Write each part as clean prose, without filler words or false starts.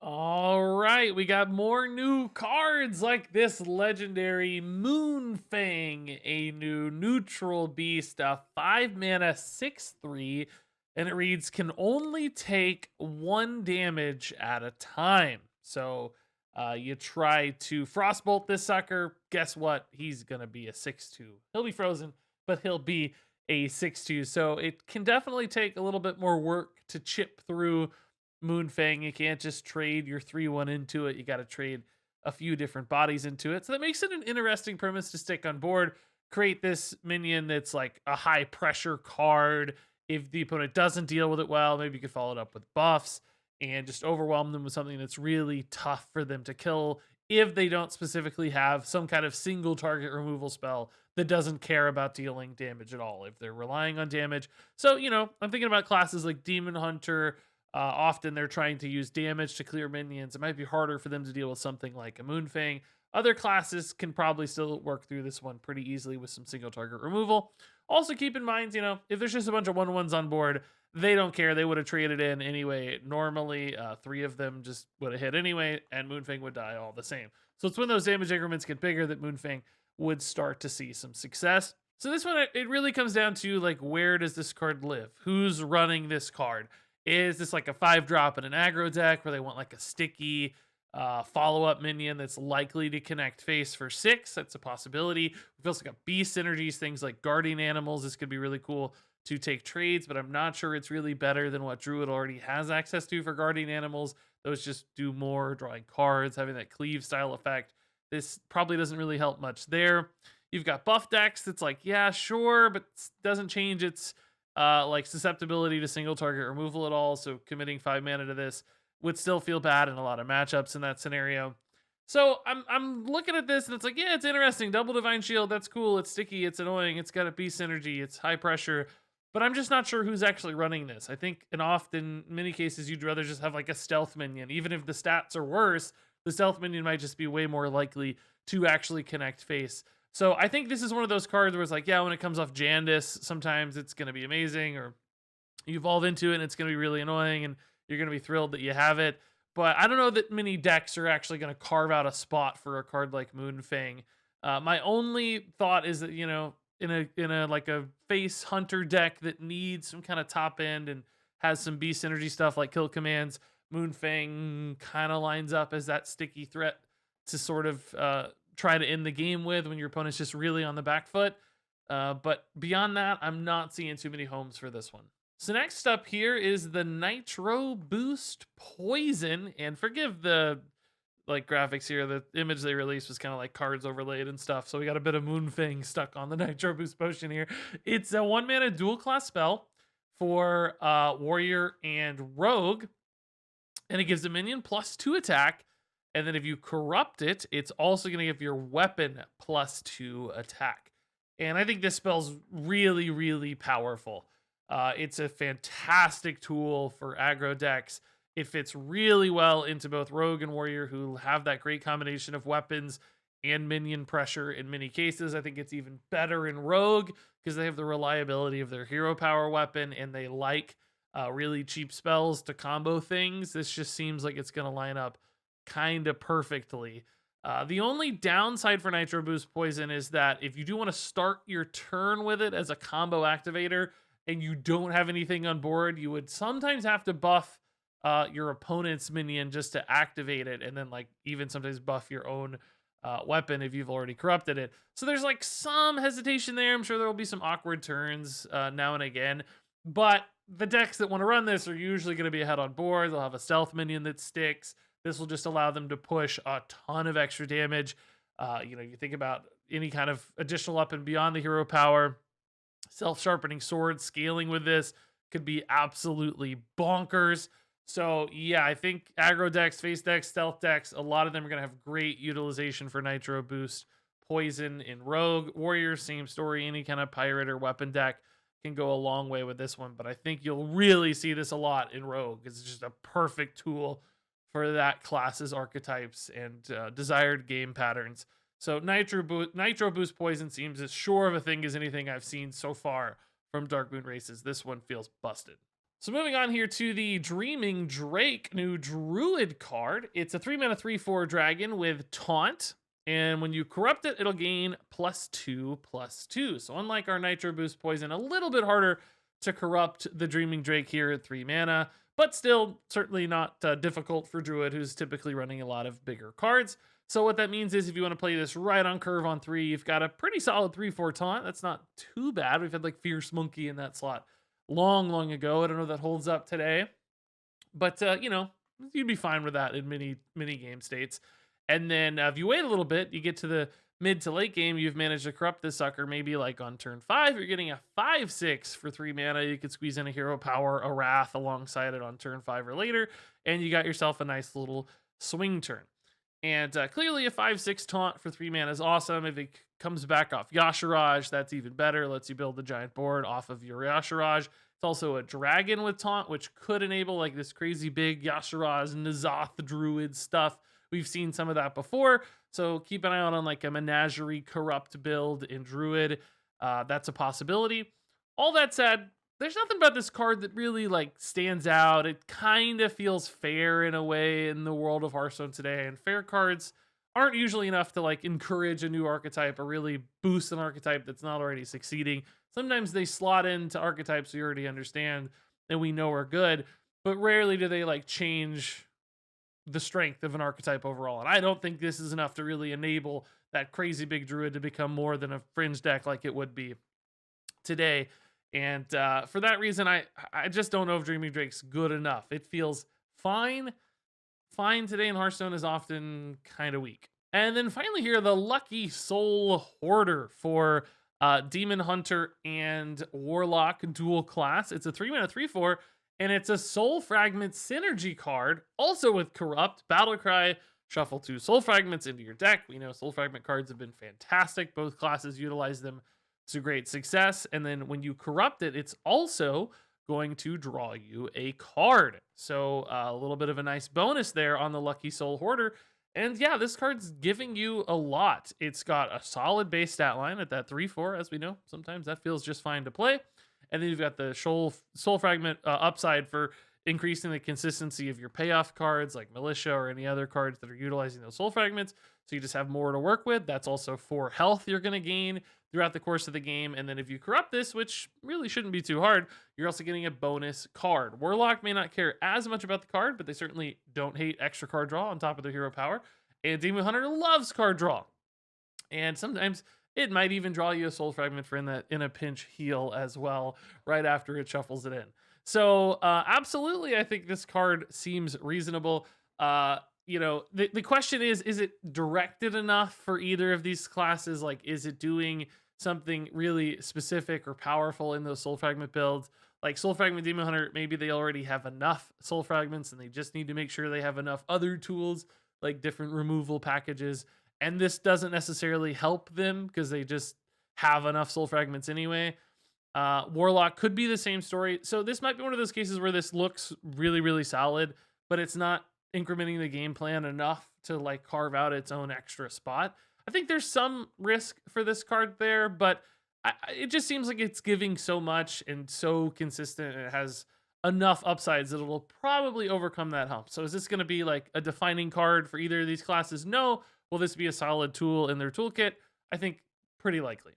All right, we got more new cards like this legendary Moonfang, a new neutral beast, a 5 mana 6/3, and it reads can only take 1 damage at a time. So you try to frostbolt this sucker. Guess what? He's going to be a 6/2. He'll be frozen, but he'll be a 6/2. So it can definitely take a little bit more work to chip through Moonfang. You can't just trade your 3/1 into it. You got to trade a few different bodies into it. So that makes it an interesting premise to stick on board. Create this minion that's like a high pressure card. If the opponent doesn't deal with it well, maybe you could follow it up with buffs and just overwhelm them with something that's really tough for them to kill if they don't specifically have some kind of single target removal spell that doesn't care about dealing damage at all. If they're relying on damage. So, I'm thinking about classes like Demon Hunter. Often they're trying to use damage to clear minions. It might be harder for them to deal with something like a Moonfang. Other classes can probably still work through this one pretty easily with some single target removal. Also, keep in mind, if there's just a bunch of 1/1s on board, they don't care. They would have traded in anyway. Normally, 3 of them just would have hit anyway, and Moonfang would die all the same. So it's when those damage increments get bigger that Moonfang would start to see some success. So this one, it really comes down to like, where does this card live? Who's running this card? Is this like a 5-drop in an aggro deck where they want like a sticky follow-up minion that's likely to connect face for 6? That's a possibility. We've also got beast synergies, things like guardian animals. This could be really cool to take trades, but I'm not sure it's really better than what Druid already has access to for guardian animals. Those just do more, drawing cards, having that cleave style effect. This probably doesn't really help much there. You've got buff decks that's like, yeah, sure, but doesn't change its like susceptibility to single target removal at all. So committing 5 mana to this would still feel bad in a lot of matchups in that scenario. So I'm looking at this and it's like, yeah, it's interesting. Double Divine Shield, that's cool. It's sticky, it's annoying, it's got a beast synergy, it's high pressure. But I'm just not sure who's actually running this. I think in many cases, you'd rather just have like a stealth minion. Even if the stats are worse, the stealth minion might just be way more likely to actually connect face. So I think this is one of those cards where it's like, yeah, when it comes off Jandis, sometimes it's going to be amazing, or you evolve into it and it's going to be really annoying, and you're going to be thrilled that you have it. But I don't know that many decks are actually going to carve out a spot for a card like Moonfang. My only thought is that, in a like a face hunter deck that needs some kind of top end and has some beast synergy stuff like kill commands, Moonfang kind of lines up as that sticky threat to sort of try to end the game with when your opponent's just really on the back foot. But beyond that, I'm not seeing too many homes for this one. So next up here is the Nitro Boost Poison, and forgive the like graphics here. The image they released was kind of like cards overlaid and stuff. So we got a bit of Moonfang stuck on the Nitro Boost Potion here. It's a 1-mana dual class spell for Warrior and Rogue, and it gives a minion +2 attack. And then if you corrupt it, it's also going to give your weapon +2 attack. And I think this spell's really, really powerful. It's a fantastic tool for aggro decks. It fits really well into both Rogue and Warrior, who have that great combination of weapons and minion pressure in many cases. I think it's even better in Rogue because they have the reliability of their hero power weapon, and they like really cheap spells to combo things. This just seems like it's going to line up kind of perfectly. The only downside for Nitro Boost Poison is that if you do want to start your turn with it as a combo activator and you don't have anything on board, you would sometimes have to buff your opponent's minion just to activate it, and then like even sometimes buff your own weapon if you've already corrupted it. So there's like some hesitation there. I'm sure there will be some awkward turns now and again, but the decks that want to run this are usually going to be ahead on board. They'll have a stealth minion that sticks. This will just allow them to push a ton of extra damage. You think about any kind of additional up and beyond the hero power. Self-sharpening sword scaling with this could be absolutely bonkers. So yeah, I think aggro decks, face decks, stealth decks, a lot of them are going to have great utilization for Nitro Boost Poison in Rogue. Warrior, same story. Any kind of pirate or weapon deck can go a long way with this one. But I think you'll really see this a lot in Rogue. It's just a perfect tool for that class's archetypes and desired game patterns. So Nitro Boost Poison seems as sure of a thing as anything I've seen so far from Darkmoon Races. This one feels busted. So moving on here to the Dreaming Drake new Druid card. It's a 3-mana 3/4 dragon with Taunt. And when you corrupt it, it'll gain +2/+2. So unlike our Nitro Boost Poison, a little bit harder to corrupt the Dreaming Drake here at 3 mana, but still certainly not difficult for Druid, who's typically running a lot of bigger cards. So what that means is if you want to play this right on curve on 3, you've got a pretty solid 3/4 Taunt. That's not too bad. We've had like Fierce Monkey in that slot long ago. I don't know if that holds up today, but you know, you'd be fine with that in mini game states. And then if you wait a little bit, you get to the mid to late game, you've managed to corrupt this sucker. Maybe like on turn 5, you're getting a 5/6 for 3 mana. You could squeeze in a hero power, a wrath alongside it on turn 5 or later, and you got yourself a nice little swing turn. And clearly a 5/6 taunt for 3 mana is awesome. If it comes back off Yashiraj, that's even better. Lets you build the giant board off of your Yashiraj. It's also a dragon with taunt, which could enable like this crazy big Yashiraj, N'Zoth Druid stuff. We've seen some of that before. So keep an eye out on like a Menagerie corrupt build in Druid. That's a possibility. All that said, there's nothing about this card that really like stands out. It kind of feels fair in a way in the world of Hearthstone today, and fair cards aren't usually enough to like encourage a new archetype or really boost an archetype that's not already succeeding. Sometimes they slot into archetypes we already understand and we know are good, but rarely do they like change the strength of an archetype overall. And I don't think this is enough to really enable that crazy big Druid to become more than a fringe deck like it would be today. And for that reason, I just don't know if Dreaming Drake's good enough. It feels fine. Fine today in Hearthstone is often kind of weak. And then finally here, the Lucky Soul Hoarder for Demon Hunter and Warlock dual class. It's a 3-mana 3/4, and it's a Soul Fragment synergy card, also with Corrupt, Battlecry, shuffle 2 Soul Fragments into your deck. We know Soul Fragment cards have been fantastic. Both classes utilize them to great success. And then when you corrupt it, it's also going to draw you a card. So a little bit of a nice bonus there on the Lucky Soul Hoarder. And yeah, this card's giving you a lot. It's got a solid base stat line at that 3/4, as we know. Sometimes that feels just fine to play. And then you've got the Soul Fragment upside for increasing the consistency of your payoff cards like Militia or any other cards that are utilizing those Soul Fragments. So you just have more to work with. That's also 4 health you're going to gain throughout the course of the game. And then if you corrupt this, which really shouldn't be too hard, you're also getting a bonus card. Warlock may not care as much about the card, but they certainly don't hate extra card draw on top of their hero power. And Demon Hunter loves card draw. And sometimes it might even draw you a Soul Fragment for in a pinch heal as well, right after it shuffles it in. So absolutely, I think this card seems reasonable. You know, the question is it directed enough for either of these classes? Like, is it doing something really specific or powerful in those Soul Fragment builds? Like Soul Fragment Demon Hunter, maybe they already have enough Soul Fragments and they just need to make sure they have enough other tools, like different removal packages. And this doesn't necessarily help them because they just have enough Soul Fragments anyway. Warlock could be the same story. So this might be one of those cases where this looks really solid, but it's not incrementing the game plan enough to like carve out its own extra spot. I think there's some risk for this card there, but it just seems like it's giving so much and so consistent, and it has enough upsides that it'll probably overcome that hump. So is this going to be like a defining card for either of these classes? No. Will this be a solid tool in their toolkit? I think pretty likely.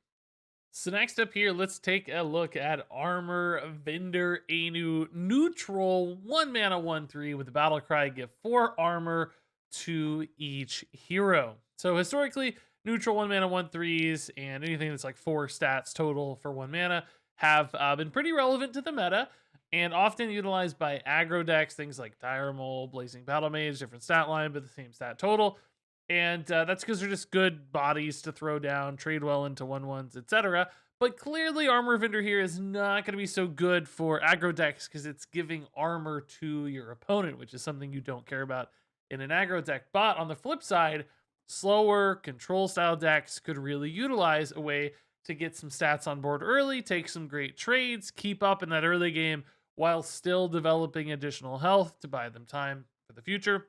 So next up here, let's take a look at Armor Vendor, a new neutral 1-mana 1/3 with the Battlecry. Give 4 armor to each hero. So historically, neutral 1-mana 1/3s and anything that's like 4 stats total for 1 mana have been pretty relevant to the meta and often utilized by aggro decks, things like Dire Mole, Blazing Battle Mage, different stat line, but the same stat total. And that's because they're just good bodies to throw down, trade well into 1/1s, etc. But clearly Armor Vendor here is not going to be so good for aggro decks because it's giving armor to your opponent, which is something you don't care about in an aggro deck. But on the flip side, slower control style decks could really utilize a way to get some stats on board early, take some great trades, keep up in that early game while still developing additional health to buy them time for the future.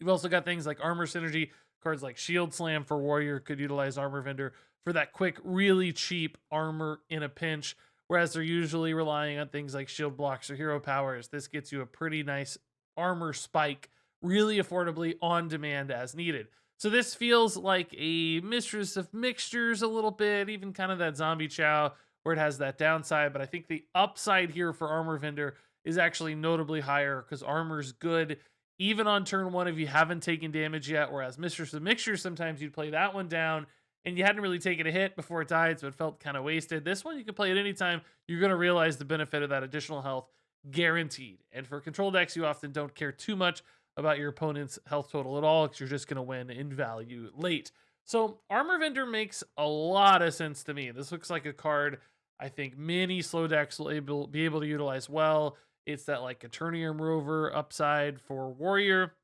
You've also got things like Armor Synergy. Cards like Shield Slam for Warrior could utilize Armor Vendor for that quick, really cheap armor in a pinch, whereas they're usually relying on things like shield blocks or hero powers. This gets you a pretty nice armor spike really affordably on demand as needed. So this feels like a Mistress of Mixtures a little bit, even kind of that Zombie Chow where it has that downside. But I think the upside here for Armor Vendor is actually notably higher because armor's good even on turn one if you haven't taken damage yet. Whereas Mistress of Mixtures, sometimes you'd play that one down and you hadn't really taken a hit before it died, so it felt kind of wasted. This one you can play at any time. You're going to realize the benefit of that additional health guaranteed. And for control decks, you often don't care too much about your opponent's health total at all because you're just going to win in value late. So Armor Vendor makes a lot of sense to me. This looks like a card I think many slow decks will be able to utilize well. It's that like Eternium Rover upside for Warrior.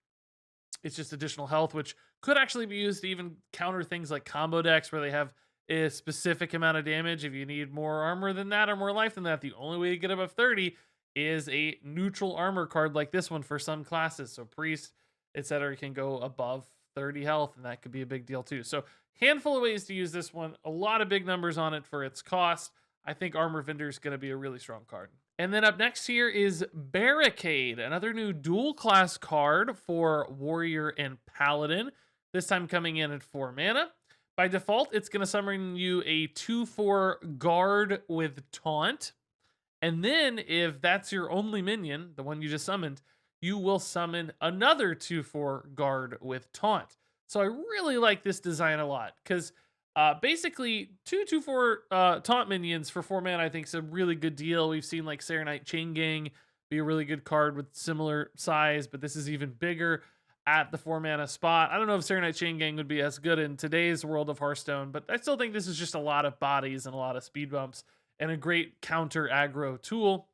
It's just additional health, which could actually be used to even counter things like combo decks where they have a specific amount of damage. If you need more armor than that or more life than that, the only way to get above 30 is a neutral armor card like this one for some classes. So Priest, etc. can go above 30 health, and that could be a big deal too. So handful of ways to use this one. A lot of big numbers on it for its cost. I think Armor Vendor is going to be a really strong card. And then up next here is Barricade, another new dual class card for Warrior and Paladin. This time coming in at 4 mana. By default, it's going to summon you a 2/4 guard with taunt. And then if that's your only minion, the one you just summoned, you will summon another 2/4 guard with taunt. So I really like this design a lot because basically 2/4 taunt minions for 4 mana I think is a really good deal. We've seen like Serenite Chain Gang be a really good card with similar size, but this is even bigger at the 4 mana spot. I don't know if Serenite Chain Gang would be as good in today's world of Hearthstone, but I still think this is just a lot of bodies and a lot of speed bumps and a great counter aggro tool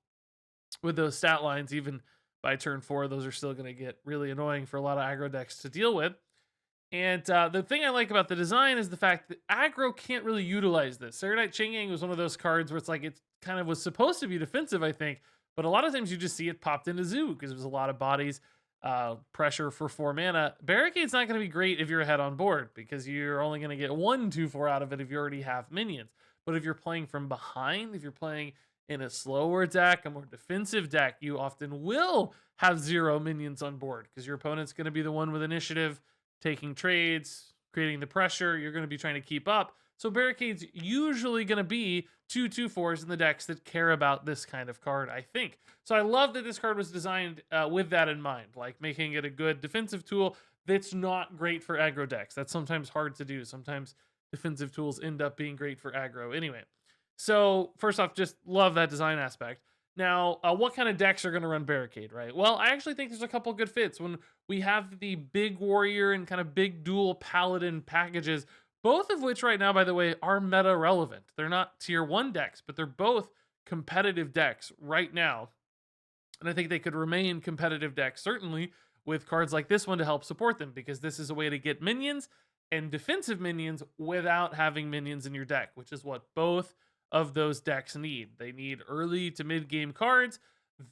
with those stat lines. Even by turn 4, those are still going to get really annoying for a lot of aggro decks to deal with. And the thing I like about the design is the fact that aggro can't really utilize this. Serenite Chain Gang was one of those cards where it's like it kind of was supposed to be defensive, I think, but a lot of times you just see it popped into Zoo because there's a lot of bodies, pressure for 4 mana. Barricade's not going to be great if you're ahead on board because you're only going to get 1/2/4 out of it if you already have minions. But if you're playing from behind, if you're playing in a slower deck, a more defensive deck, you often will have 0 minions on board because your opponent's going to be the one with initiative, taking trades, creating the pressure. You're going to be trying to keep up. So Barricade's usually going to be 2/2/4s in the decks that care about this kind of card, I think. So I love that this card was designed with that in mind, like making it a good defensive tool that's not great for aggro decks. That's sometimes hard to do. Sometimes defensive tools end up being great for aggro anyway. So first off, just love that design aspect. Now, what kind of decks are going to run Barricade, right? Well, I actually think there's a couple good fits. When we have the big Warrior and kind of big dual Paladin packages, both of which right now, by the way, are meta relevant. They're not tier 1 decks, but they're both competitive decks right now. And I think they could remain competitive decks, certainly, with cards like this one to help support them, because this is a way to get minions and defensive minions without having minions in your deck, which is what both of those decks need. They need early to mid game cards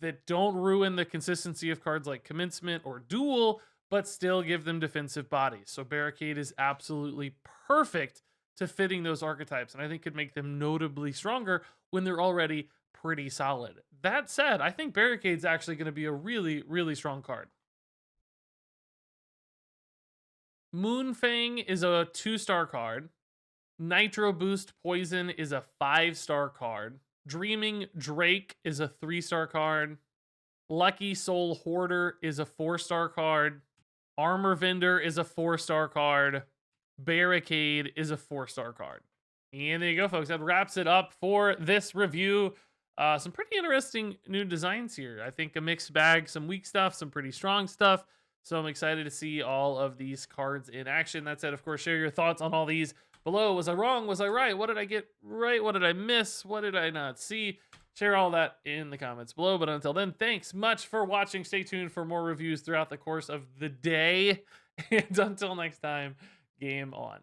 that don't ruin the consistency of cards like Commencement or Duel, but still give them defensive bodies. So Barricade is absolutely perfect to fitting those archetypes, and I think could make them notably stronger when they're already pretty solid. That said, I think Barricade's actually going to be a really, really strong card. Moonfang is a 2-star card. Nitro Boost Poison is a 5-star card. Dreaming Drake is a 3-star card. Lucky Soul Hoarder is a 4-star card. Armor Vendor is a 4-star card. Barricade is a 4-star card. And there you go, folks. That wraps it up for this review. Some pretty interesting new designs here. I think a mixed bag, some weak stuff, some pretty strong stuff. So I'm excited to see all of these cards in action. That said, of course, share your thoughts on all these below. Was I wrong? Was I right? What did I get right? What did I miss? What did I not see? Share all that in the comments below. But until then, thanks much for watching. Stay tuned for more reviews throughout the course of the day. And until next time, game on.